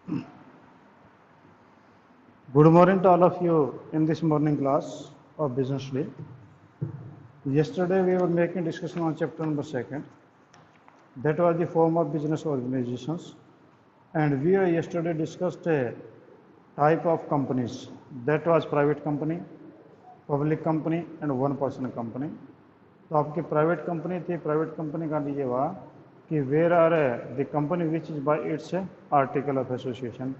Good morning to all of you in this morning class of Business Day. Yesterday we were making discussion on chapter number 2. That was the form of business organizations, and we yesterday discussed a type of companies. That was private company, public company and one person company. तो आपकी private company थी, private company का ये हुआ कि where are the company which is by its article of association,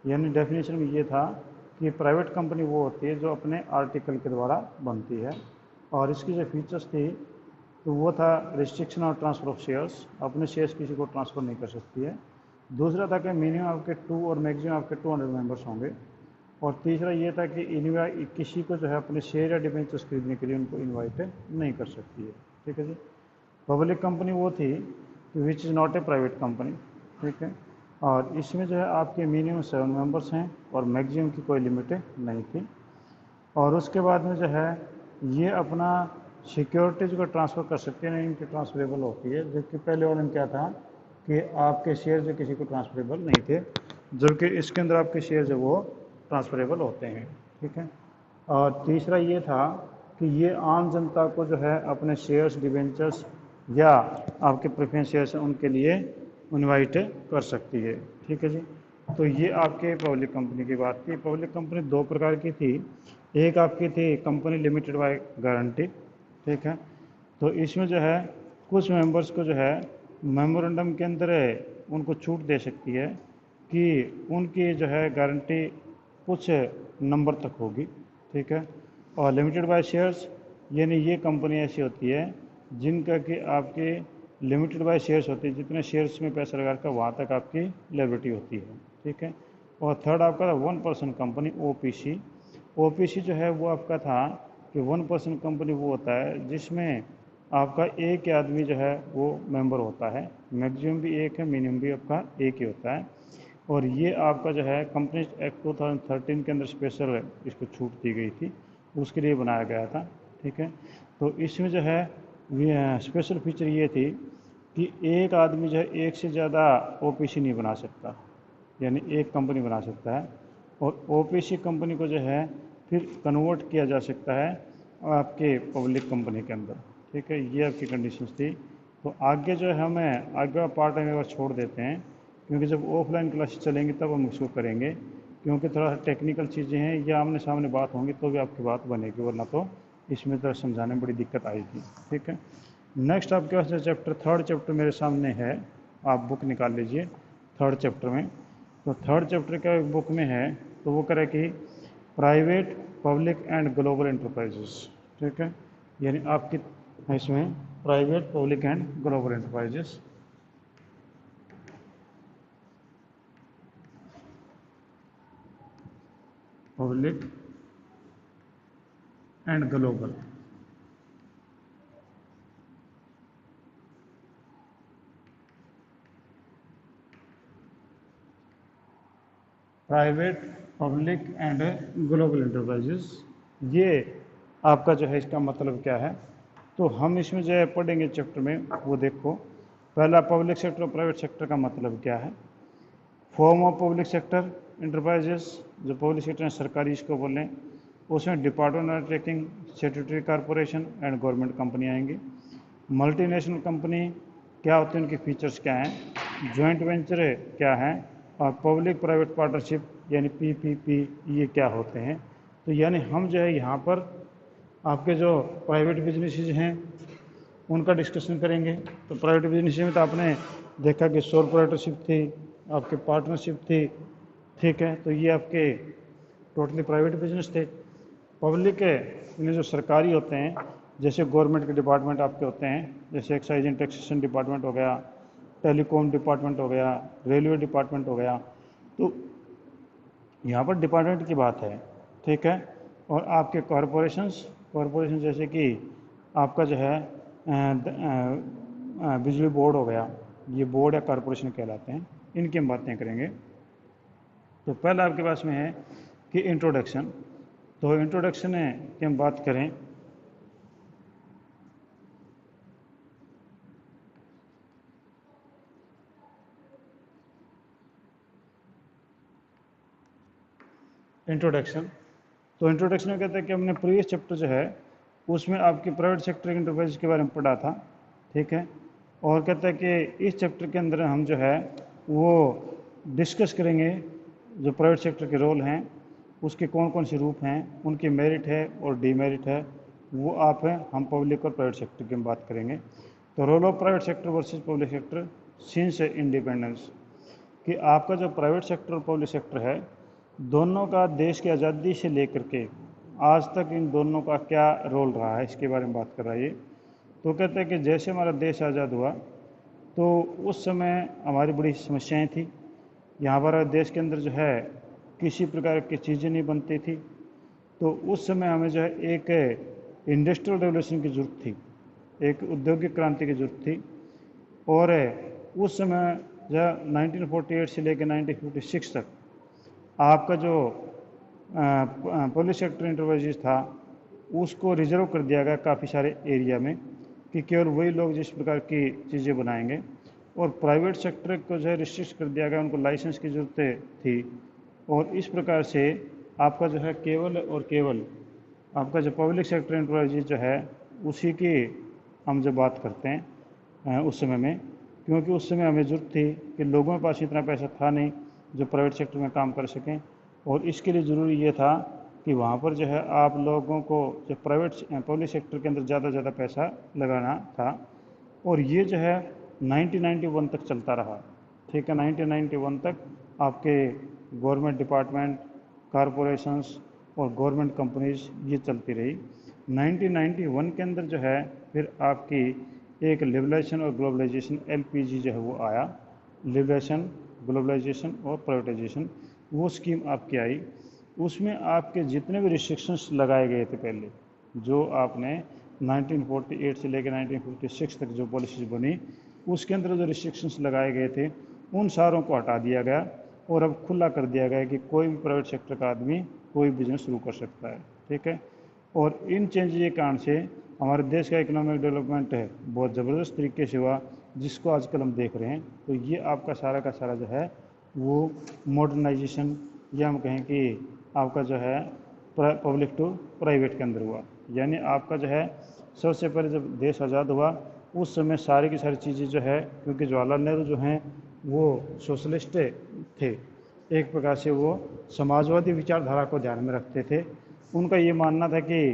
यानी definition में ये था कि प्राइवेट कंपनी वो होती है जो अपने आर्टिकल के द्वारा बनती है, और इसकी जो फीचर्स थी तो वो था रिस्ट्रिक्शन और ट्रांसफर ऑफ शेयर्स, अपने शेयर्स किसी को ट्रांसफ़र नहीं कर सकती है। दूसरा था कि मिनिमम आपके 2 और मैक्सिमम आपके 200 मेंबर्स होंगे, और तीसरा ये था कि इन्वाइट किसी को जो है अपने शेयर या डिबेंचर्स खरीदने के लिए उनको इन्वाइट नहीं कर सकती है। ठीक है जी। पब्लिक कंपनी वो थी which is not a private company. ठीक है, और इसमें जो है आपके मिनिमम 7 मेंबर्स हैं और मैक्सिमम की कोई लिमिट नहीं थी। और उसके बाद में जो है ये अपना सिक्योरिटीज़ को ट्रांसफ़र कर सकते हैं, इनकी ट्रांसफरेबल होती है, जबकि पहले वाले में क्या था कि आपके शेयर जो किसी को ट्रांसफरेबल नहीं थे, जबकि इसके अंदर आपके शेयर जो वो ट्रांसफरेबल होते हैं। ठीक है, और तीसरा ये था कि ये आम जनता को जो है अपने शेयर्स, डिबेंचर्स या आपके प्रेफरेंस शेयर्स हैं उनके लिए इनवाइट कर सकती है। ठीक है जी। तो ये आपके पब्लिक कंपनी की बात थी। पब्लिक कंपनी दो प्रकार की थी, एक आपकी थी कंपनी लिमिटेड बाय गारंटी। ठीक है, तो इसमें जो है कुछ मेंबर्स को जो है मेमोरेंडम के अंदर उनको छूट दे सकती है कि उनकी जो है गारंटी कुछ नंबर तक होगी। ठीक है, और लिमिटेड बाय शेयर्स यानी ये कंपनी ऐसी होती है जिनका कि आपके लिमिटेड बाय शेयर्स होती है, जितने शेयर्स में पैसा लगा कर वहाँ तक आपकी लिबर्टी होती है। ठीक है, और थर्ड आपका one person company OPC. OPC जो है वो आपका था कि वन पर्सन कंपनी वो होता है जिसमें आपका एक आदमी जो है वो मेंबर होता है, मैक्सिमम भी एक है, मिनिमम भी आपका एक ही होता है। और ये आपका जो है कंपनी एक्ट 2013 के अंदर स्पेशल इसको छूट दी गई थी, उसके लिए बनाया गया था। ठीक है, तो इसमें जो है स्पेशल फीचर ये थी कि एक आदमी जो है एक से ज़्यादा ओपीसी नहीं बना सकता, यानी एक कंपनी बना सकता है, और ओपीसी कंपनी को जो है फिर कन्वर्ट किया जा सकता है आपके पब्लिक कंपनी के अंदर। ठीक है, ये आपकी कंडीशंस थी। तो आगे जो है हमें आगे का पार्ट हम एक बार छोड़ देते हैं, क्योंकि जब ऑफलाइन क्लासेस चलेंगी तब हम इसको करेंगे, क्योंकि थोड़ा टेक्निकल चीज़ें हैं, या आमने सामने बात होंगी तो भी आपकी बात बनेगी, वरना तो इसमें तो समझाने में बड़ी दिक्कत आएगी। ठीक है, नेक्स्ट आपके पास जो चैप्टर थर्ड चैप्टर मेरे सामने है, आप बुक निकाल लीजिए। थर्ड चैप्टर में तो थर्ड चैप्टर का बुक में है, तो वो करे कि private, public and global enterprises. ठीक है, यानी आपकी इसमें private, public and global enterprises. Public and global. Private, public and global enterprises, ये आपका जो है इसका मतलब क्या है, तो हम इसमें जो है पढ़ेंगे चैप्टर में। वो देखो, पहला पब्लिक सेक्टर और प्राइवेट सेक्टर का मतलब क्या है। Form of public sector enterprises, जो पब्लिक सेक्टर है सरकारी इसको बोलें, उसमें department undertaking, statutory corporation and government company आएंगी। मल्टीनेशनल कंपनी क्या होती है, उनके फीचर्स क्या हैं, जॉइंट वेंचर क्या हैं, और पब्लिक प्राइवेट पार्टनरशिप यानी पीपीपी ये क्या होते हैं। तो यानी हम जो है यहाँ पर आपके जो प्राइवेट बिजनेसेस हैं उनका डिस्कशन करेंगे। तो प्राइवेट बिजनेस में तो आपने देखा कि सोल प्रोप्राइटरशिप थी, आपके पार्टनरशिप थी। ठीक है, तो ये आपके टोटली प्राइवेट बिजनेस थे। पब्लिक है इन्हें जो सरकारी होते हैं, जैसे गवर्नमेंट के डिपार्टमेंट आपके होते हैं, जैसे एक्साइज एंड टैक्सेशन डिपार्टमेंट हो गया, टेलीकॉम डिपार्टमेंट हो गया, रेलवे डिपार्टमेंट हो गया। तो यहाँ पर डिपार्टमेंट की बात है। ठीक है, और आपके कॉरपोरेशंस, कॉरपोरेशन जैसे कि आपका जो है बिजली बोर्ड हो गया, ये बोर्ड या कॉरपोरेशन कहलाते हैं, इनकी हम बातें करेंगे। तो पहला आपके पास में है कि इंट्रोडक्शन। तो इंट्रोडक्शन है कि हम बात करें इंट्रोडक्शन। तो इंट्रोडक्शन में कहते हैं कि हमने प्रीवियस चैप्टर जो है उसमें आपकी प्राइवेट सेक्टर इंटरप्राइज के बारे में पढ़ा था, ठीक है। और कहता है कि इस चैप्टर के अंदर हम जो है वो डिस्कस करेंगे जो प्राइवेट सेक्टर के रोल हैं, उसके कौन कौन से रूप हैं, उनकी मेरिट है और डीमेरिट है, वो आप हैं हम पब्लिक और प्राइवेट सेक्टर की बात करेंगे। तो role of private sector versus public sector since independence, कि आपका जो प्राइवेट सेक्टर और पब्लिक सेक्टर है दोनों का देश की आज़ादी से लेकर के आज तक इन दोनों का क्या रोल रहा है इसके बारे में बात कर रहा है ये। तो कहते हैं कि जैसे हमारा देश आज़ाद हुआ तो उस समय हमारी बड़ी समस्याएं थी। यहाँ पर देश के अंदर जो है किसी प्रकार की चीज़ें नहीं बनती थी। तो उस समय हमें जो है एक इंडस्ट्रियल रेवोल्यूशन की ज़रूरत थी, एक औद्योगिक क्रांति की ज़रूरत थी। और उस समय जो 1948 से लेकर 1956 तक आपका जो पब्लिक सेक्टर इंटरप्राइजेज था उसको रिजर्व कर दिया गया काफ़ी सारे एरिया में कि केवल वही लोग जिस प्रकार की चीज़ें बनाएंगे, और प्राइवेट सेक्टर को जो है रिस्ट्रिक्ट कर दिया गया, उनको लाइसेंस की ज़रूरत थी। और इस प्रकार से आपका जो है केवल और केवल आपका जो पब्लिक सेक्टर इंटरप्राइजेज जो है उसी की हम जब बात करते हैं उस समय में, क्योंकि उस समय हमें ज़रूरत थी कि लोगों के पास इतना पैसा था नहीं जो प्राइवेट सेक्टर में काम कर सकें। और इसके लिए ज़रूरी ये था कि वहाँ पर जो है आप लोगों को जो प्राइवेट पब्लिक सेक्टर के अंदर ज़्यादा से ज़्यादा पैसा लगाना था। और ये जो है 1991 तक चलता रहा, ठीक है। 1991 तक आपके गवर्नमेंट डिपार्टमेंट, कॉरपोरेशंस और गवर्नमेंट कंपनीज ये चलती रही। 1991 के अंदर जो है फिर आपकी एक लिबरलाइजेशन और ग्लोबलाइजेशन LPG जो है वो आया, लिबरेशन, ग्लोबलाइजेशन और प्राइवेटाइजेशन, वो स्कीम आपकी आई। उसमें आपके जितने भी रिस्ट्रिक्शंस लगाए गए थे पहले, जो आपने 1948 से लेकर 1956 तक जो पॉलिसीज बनी उसके अंदर जो रिस्ट्रिक्शंस लगाए गए थे उन सारों को हटा दिया गया और अब खुला कर दिया गया कि कोई भी प्राइवेट सेक्टर का आदमी कोई बिजनेस शुरू कर सकता है, ठीक है। और इन चेंजेस के कारण से हमारे देश का इकोनॉमिक डेवलपमेंट है बहुत ज़बरदस्त तरीके से हुआ, जिसको आजकल हम देख रहे हैं। तो ये आपका सारा का सारा जो है वो मॉडर्नाइजेशन, या हम कहें कि आपका जो है पब्लिक टू प्राइवेट के अंदर हुआ। यानी आपका जो है सबसे पहले जब देश आज़ाद हुआ उस समय सारी की सारी चीज़ें जो है, क्योंकि जवाहरलाल नेहरू जो हैं वो सोशलिस्ट थे, एक प्रकार से वो समाजवादी विचारधारा को ध्यान में रखते थे। उनका ये मानना था कि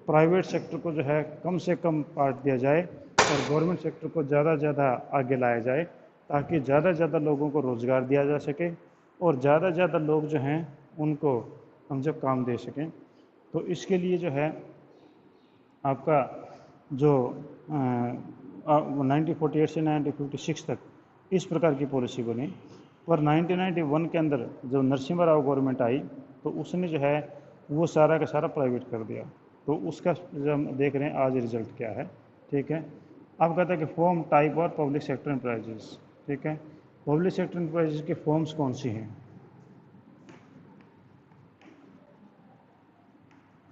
प्राइवेट सेक्टर को जो है कम से कम पार्ट दिया जाए और गवर्नमेंट सेक्टर को ज़्यादा से ज़्यादा आगे लाया जाए, ताकि ज़्यादा से ज़्यादा लोगों को रोज़गार दिया जा सके और ज़्यादा से ज़्यादा लोग जो हैं उनको हम जब काम दे सकें। तो इसके लिए जो है आपका जो 1948 से 1956 तक इस प्रकार की पॉलिसी बनी। पर 1991 के अंदर जब नरसिम्हा राव गवर्नमेंट आई तो उसने जो है वो सारा का सारा प्राइवेट कर दिया। तो उसका जो हम देख रहे हैं आज रिजल्ट क्या है, ठीक है। अब कहता है कि फॉर्म, टाइप और पब्लिक सेक्टर एंटरप्राइजेस, ठीक है। पब्लिक सेक्टर एंटरप्राइजेस के फॉर्म्स कौन सी हैं?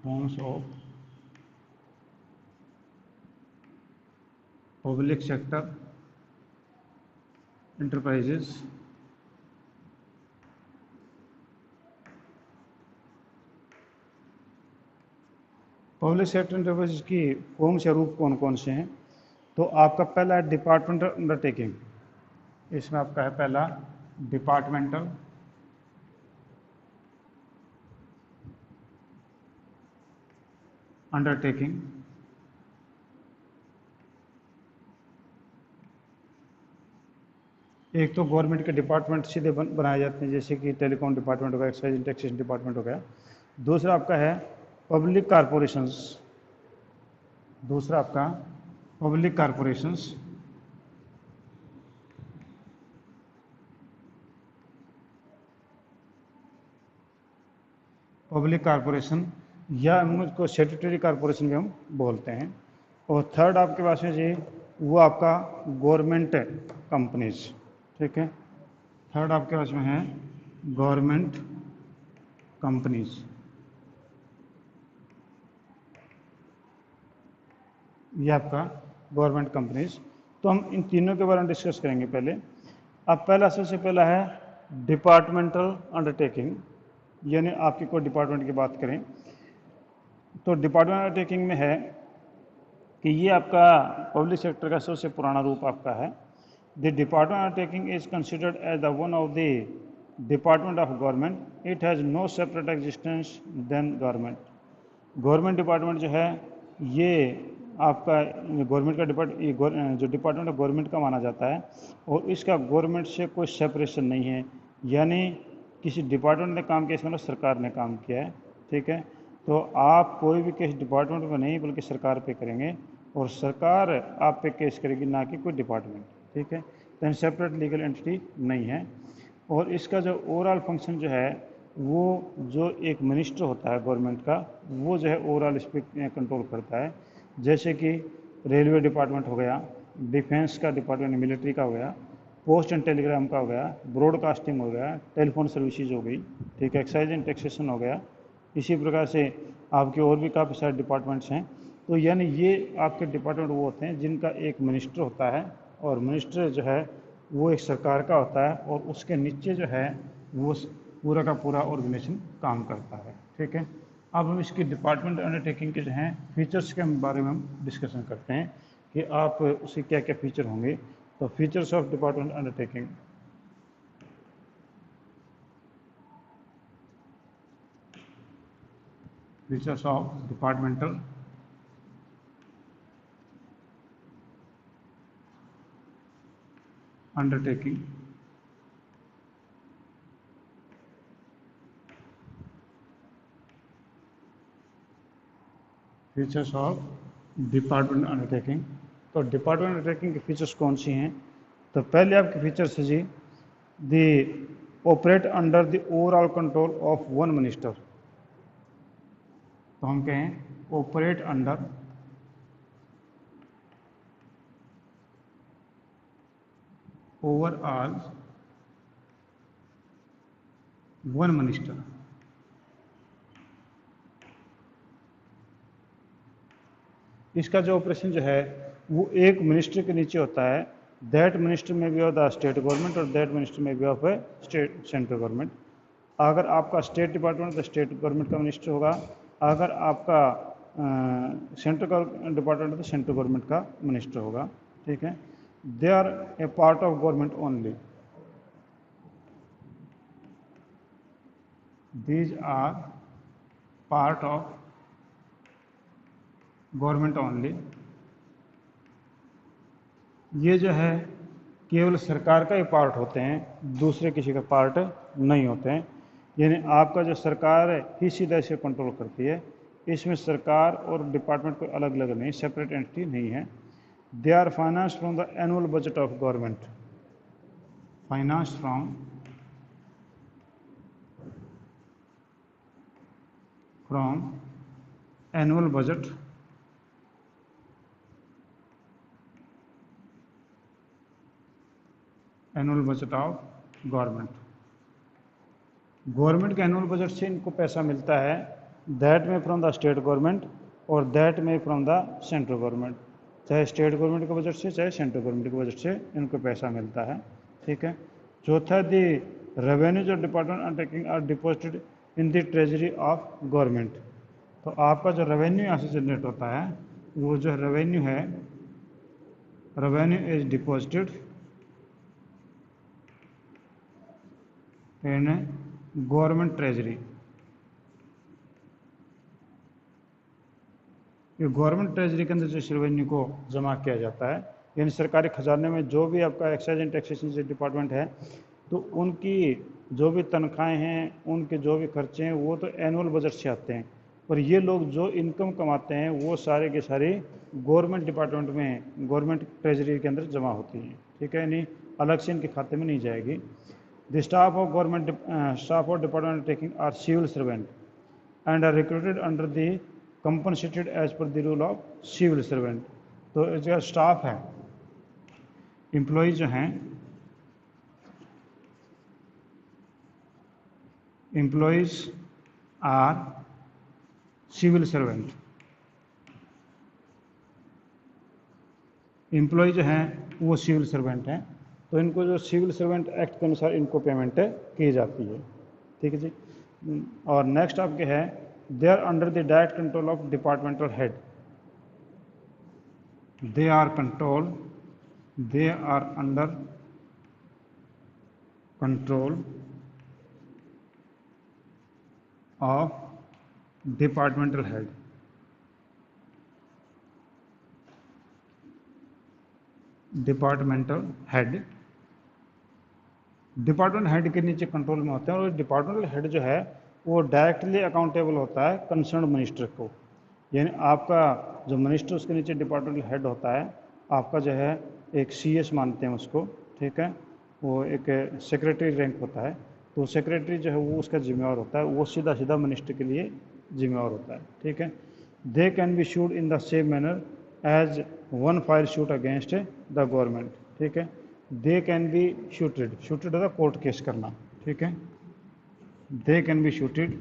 Forms of public sector enterprises. Public sector enterprises की फॉर्म्स या रूप कौन कौन से हैं? तो आपका पहला है डिपार्टमेंटल अंडरटेकिंग। इसमें आपका है पहला डिपार्टमेंटल अंडरटेकिंग। एक तो गवर्नमेंट के डिपार्टमेंट सीधे बनाए जाते हैं, जैसे कि टेलीकॉम डिपार्टमेंट हो गया, एक्साइज एंड टैक्सेशन डिपार्टमेंट हो गया। दूसरा आपका है पब्लिक कारपोरेशंस। दूसरा आपका पब्लिक कारपोरेशंस। पब्लिक कारपोरेशन या उनको स्टैट्यूटरी कारपोरेशन भी हम बोलते हैं। और थर्ड आपके पास में जी वो आपका गवर्नमेंट कंपनीज, ठीक है। थर्ड आपके पास में है गवर्नमेंट कंपनीज। ये आपका गवर्नमेंट कंपनीज। तो हम इन तीनों के बारे में डिस्कस करेंगे पहले। अब पहला सबसे पहला है डिपार्टमेंटल अंडरटेकिंग। यानी आपकी कोई डिपार्टमेंट की बात करें तो डिपार्टमेंट अंडरटेकिंग में है कि ये आपका पब्लिक सेक्टर का सबसे पुराना रूप आपका है। The department undertaking is considered as the one of the department of government. It has no separate existence than government. Government department जो है ये आपका गवर्नमेंट का जो डिपार्टमेंट ऑफ गवर्नमेंट का माना जाता है और इसका गवर्नमेंट से कोई सेपरेशन नहीं है, यानी किसी डिपार्टमेंट ने काम किया इसका मतलब सरकार ने काम किया है। ठीक है, तो आप कोई भी केस डिपार्टमेंट में नहीं बल्कि सरकार पे करेंगे और सरकार आप पे केस करेगी, ना कि कोई डिपार्टमेंट। ठीक है, तो सेपरेट लीगल एंटिटी नहीं है। और इसका जो ओवरऑल फंक्शन जो है वो जो एक मिनिस्टर होता है गवर्नमेंट का वो जो है ओवरऑल इस पर कंट्रोल करता है। जैसे कि रेलवे डिपार्टमेंट हो गया, डिफेंस का डिपार्टमेंट मिलिट्री का हो गया, पोस्ट एंड टेलीग्राम का हो गया, ब्रॉडकास्टिंग हो गया, टेलीफोन सर्विसेज हो गई, ठीक है, एक्साइज एंड टैक्सेशन हो गया। इसी प्रकार से आपके और भी काफ़ी सारे डिपार्टमेंट्स हैं। तो यानी ये आपके डिपार्टमेंट वो होते हैं जिनका एक मिनिस्टर होता है और मिनिस्टर जो है वो एक सरकार का होता है और उसके नीचे जो है वो पूरा का पूरा ऑर्गेनाइजेशन काम करता है। ठीक है, अब हम इसकी डिपार्टमेंट अंडरटेकिंग के जो हैं फीचर्स के बारे में हम डिस्कशन करते हैं कि आप उसके क्या क्या फीचर होंगे। तो features of department undertaking, features of departmental undertaking. Features of department undertaking. तो डिपार्टमेंट अंडरटेकिंग के फीचर्स कौन सी हैं? तो पहले आपके फीचर्स है जी, the operate under the overall control of one minister. तो हम कहें operate under overall one minister. इसका जो ऑपरेशन जो है वो एक मिनिस्टर के नीचे होता है। That minister may be of the state government और that minister may be of a state central government. अगर आपका स्टेट डिपार्टमेंट तो स्टेट गवर्नमेंट का मिनिस्टर होगा, अगर आपका सेंट्रल का डिपार्टमेंट तो सेंट्रल गवर्नमेंट का मिनिस्टर होगा। ठीक है, they are a part of government only. These are part of government only. ये जो है केवल सरकार का ही पार्ट होते हैं, दूसरे किसी का पार्ट नहीं होते हैं। यानी आपका जो सरकार है ही सीधा इसे कंट्रोल करती है, इसमें सरकार और डिपार्टमेंट कोई अलग अलग नहीं, सेपरेट एंटिटी नहीं है। They are finance from the annual budget of government. Finance from annual budget annual budget of government. Government के एनुअल बजट से इनको पैसा मिलता है, that may from the state government और that may from the central government. चाहे state government के budget से चाहे सेंट्रल गवर्नमेंट के बजट से इनको पैसा मिलता है। ठीक है, चौथा, the revenues of department undertaking are deposited in the treasury of government. तो आपका जो रेवेन्यू यहाँ से जनरेट होता है वो जो रेवेन्यू है, revenue is deposited in government treasury. ये गवर्नमेंट ट्रेजरी के अंदर जो रेवेन्यू को जमा किया जाता है, यानी सरकारी खजाने में जो भी आपका एक्साइज एंड टैक्सेशन से डिपार्टमेंट है तो उनकी जो भी तनख्वाहें हैं, उनके जो भी खर्चे हैं वो तो एनुअल बजट से आते हैं, और ये लोग जो इनकम कमाते हैं वो सारे के सारे गवर्नमेंट डिपार्टमेंट में, गवर्नमेंट ट्रेजरी के अंदर जमा होती हैं। ठीक है, नहीं अलग से इनके खाते में नहीं जाएगी। The staff of government staff of department undertaking are civil servant and are recruited under the compensated as per the rule of civil servant। तो इसका स्टाफ है, एम्प्लॉय जो हैं, employees are civil servant. Employee जो हैं वो civil servant हैं, तो इनको जो सिविल सर्वेंट एक्ट के अनुसार इनको पेमेंट की जाती है। ठीक है जी। और नेक्स्ट आपके है they are under the direct control of departmental head, they are under control of departmental head. Departmental head के नीचे कंट्रोल में होते हैं, और डिपार्टमेंटल हेड जो है वो डायरेक्टली अकाउंटेबल होता है कंसर्न मिनिस्टर को। यानी आपका जो मिनिस्टर उसके नीचे डिपार्टमेंटल हेड होता है, आपका जो है एक CS मानते हैं उसको, ठीक है, वो एक सेक्रेटरी रैंक होता है, तो सेक्रेटरी जो है वो उसका जिम्मेवार होता है, वो सीधा सीधा मिनिस्टर के लिए जिम्मेवार होता है, ठीक है। They can be sued in the same manner as one file suit against the government, ठीक है। दे कैन बी शूटेड होता कोर्ट केस करना, ठीक है। They can be suited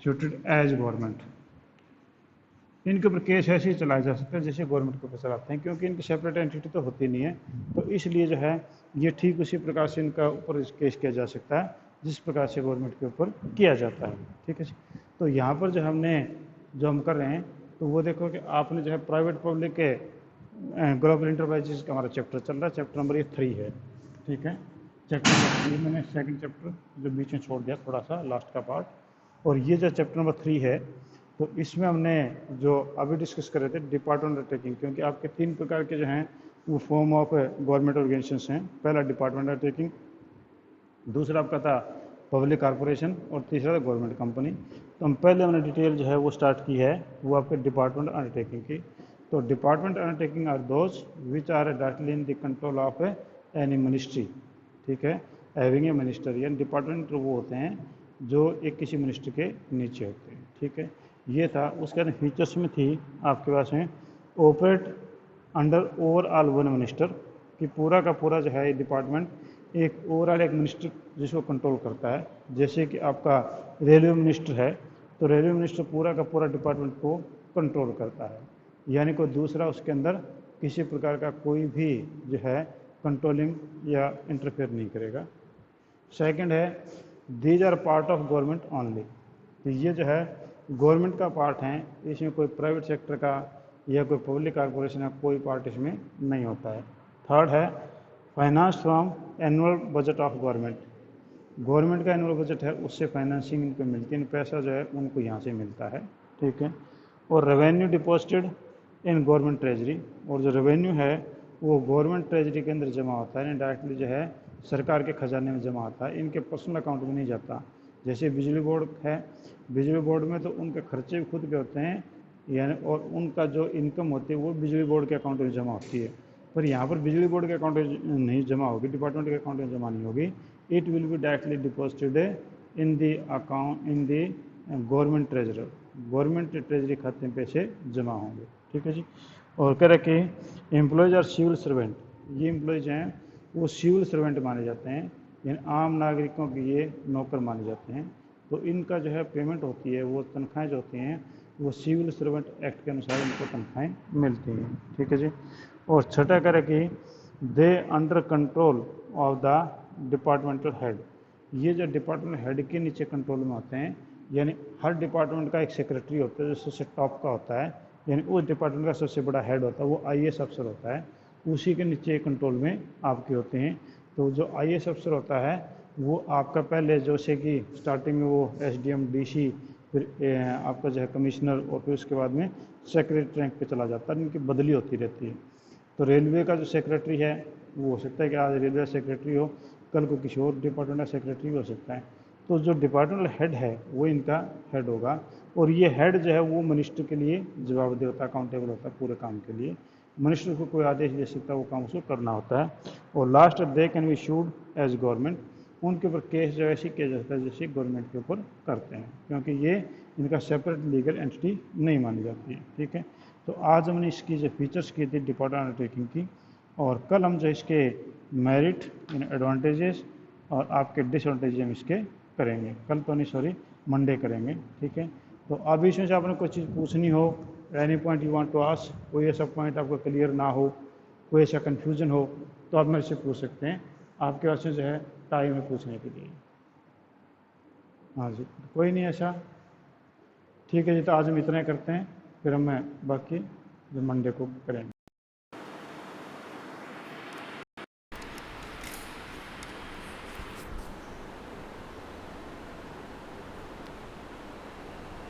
as government. इनके ऊपर केस ऐसे ही चलाया जा सकता है जैसे गवर्नमेंट के ऊपर चलाते हैं, क्योंकि इनकी सेपरेट एंटिटी तो होती नहीं है, तो इसलिए जो है ये ठीक उसी प्रकार से इनका ऊपर केस किया जा सकता है जिस प्रकार से गवर्नमेंट के ऊपर किया जाता है, ठीक है जी। तो यहाँ पर जो हम कर रहे हैं, तो वो देखो कि आपने जो है प्राइवेट पब्लिक के ग्लोबल इंटरप्राइजेज का हमारा चैप्टर चल रहा है, चैप्टर नंबर ये 3 है, ठीक है। चैप्टर नंबर 3 मैंने सेकंड चैप्टर जो बीच में छोड़ दिया थोड़ा सा लास्ट का पार्ट, और ये जो चैप्टर नंबर 3 है, तो इसमें हमने जो अभी डिस्कस कर रहे थे डिपार्टमेंट अंडरटेकिंग, क्योंकि आपके 3 प्रकार के जो हैं वो फॉर्म ऑफ गवर्नमेंट ऑर्गेनाइजेशंस हैं। पहला डिपार्टमेंट अंडरटेकिंग, दूसरा आपका था पब्लिक कॉर्पोरेशन, और तीसरा था गवर्नमेंट कंपनी। तो हम पहले हमने डिटेल जो है वो स्टार्ट की है वो आपके डिपार्टमेंट अंडरटेकिंग की। तो department undertaking are those which are directly in the control of any ministry, ठीक है, हैविंग ए मिनिस्टर। यानी डिपार्टमेंट वो होते हैं जो एक किसी मिनिस्टर के नीचे होते हैं, ठीक है। ये था, उसके अंदर फीचर्स में थी आपके पास में operate under overall one minister, कि पूरा का पूरा जो है ये डिपार्टमेंट एक ओवरऑल एक मिनिस्टर जिसको कंट्रोल करता है। जैसे कि आपका रेलवे मिनिस्टर है, तो रेलवे मिनिस्टर पूरा का पूरा डिपार्टमेंट को कंट्रोल करता है, यानी कोई दूसरा उसके अंदर किसी प्रकार का कोई भी जो है कंट्रोलिंग या इंटरफेयर नहीं करेगा। सेकंड है these are part of government only, तो ये जो है गवर्नमेंट का पार्ट है, इसमें कोई प्राइवेट सेक्टर का या कोई पब्लिक कॉर्पोरेशन का कोई पार्ट इसमें नहीं होता है। थर्ड है finance from annual budget of government, government का एनुअल बजट है उससे फाइनेंसिंग इनको मिलती है, पैसा जो है उनको यहाँ से मिलता है, ठीक है। और revenue deposited in government treasury, और जो रेवेन्यू है वो गवर्नमेंट ट्रेजरी के अंदर जमा होता है, डायरेक्टली जो है सरकार के खजाने में जमा होता है, इनके पर्सनल अकाउंट में नहीं जाता। जैसे बिजली बोर्ड है, बिजली बोर्ड में तो उनके खर्चे भी खुद के होते हैं, यानी और उनका जो इनकम होती है वो बिजली बोर्ड के अकाउंट में जमा होती है, पर यहाँ पर बिजली बोर्ड के अकाउंट में नहीं जमा होगी, डिपार्टमेंट के अकाउंट में जमा नहीं होगी। It will be directly deposited in the account in the government treasure, government treasury खाते में पैसे जमा होंगे, ठीक है जी। और कह रहे कि एम्प्लॉयज आर सिविल सर्वेंट, ये एम्प्लॉयज हैं वो सिविल सर्वेंट माने जाते हैं, यानी आम नागरिकों के ये नौकर माने जाते हैं। तो इनका जो है पेमेंट होती है, वो तनख्वाहें जो होती हैं वो सिविल सर्वेंट एक्ट के अनुसार इनको तनख्वाहें मिलती हैं, ठीक है जी। और छठा करे कि they under control of the departmental head, ये जो डिपार्टमेंट हेड के नीचे कंट्रोल में होते हैं, यानी हर डिपार्टमेंट का एक सेक्रेटरी होता है जो सबसे टॉप का होता है, यानी उस डिपार्टमेंट का सबसे बड़ा हेड होता है, वो IAS अफसर होता है, उसी के नीचे कंट्रोल में आपके होते हैं। तो जो IAS अफसर होता है वो आपका पहले जैसे कि स्टार्टिंग में वो SDM DC, फिर आपका जो है कमिश्नर, और फिर उसके बाद में सेक्रेटरी रैंक पे चला जाता है, इनकी बदली होती रहती है। तो रेलवे का जो सेक्रेटरी है वो हो सकता है कि आज रेलवे सेक्रेटरी हो, कल को किसी और डिपार्टमेंट का सेक्रेटरी हो सकता है। तो जो डिपार्टमेंटल हेड है वो इनका हेड होगा, और ये हेड जो है वो मिनिस्टर के लिए जवाबदेह होता है, अकाउंटेबल होता है पूरे काम के लिए, मिनिस्टर को कोई आदेश दे सकता है, वो काम उसको करना होता है। और last they can be sued as government, उनके ऊपर केस जो ऐसे किया जाता है जैसे गवर्नमेंट के ऊपर करते हैं, क्योंकि ये इनका सेपरेट लीगल एंटिटी नहीं मानी जाती है, ठीक है। तो आज हमने इसकी जो फीचर्स की थी डिपार्टमेंट अंडरटेकिंग की, और कल हम जो इसके मेरिट एडवांटेजेस और आपके डिसएडवांटेज हम इसके करेंगे, कल तो नहीं सॉरी मंडे करेंगे, ठीक है। तो अब इसमें से आपने कोई चीज़ पूछनी हो, any point you want to ask, कोई ऐसा पॉइंट आपको क्लियर ना हो, कोई ऐसा कन्फ्यूज़न हो तो आप मेरे से पूछ सकते हैं। आपके वास्ते जो है टाइम है पूछने के लिए। हाँ जी, कोई नहीं ऐसा। ठीक है जी, तो आज हम इतना ही करते हैं, फिर हम बाकी जो मंडे को करेंगे।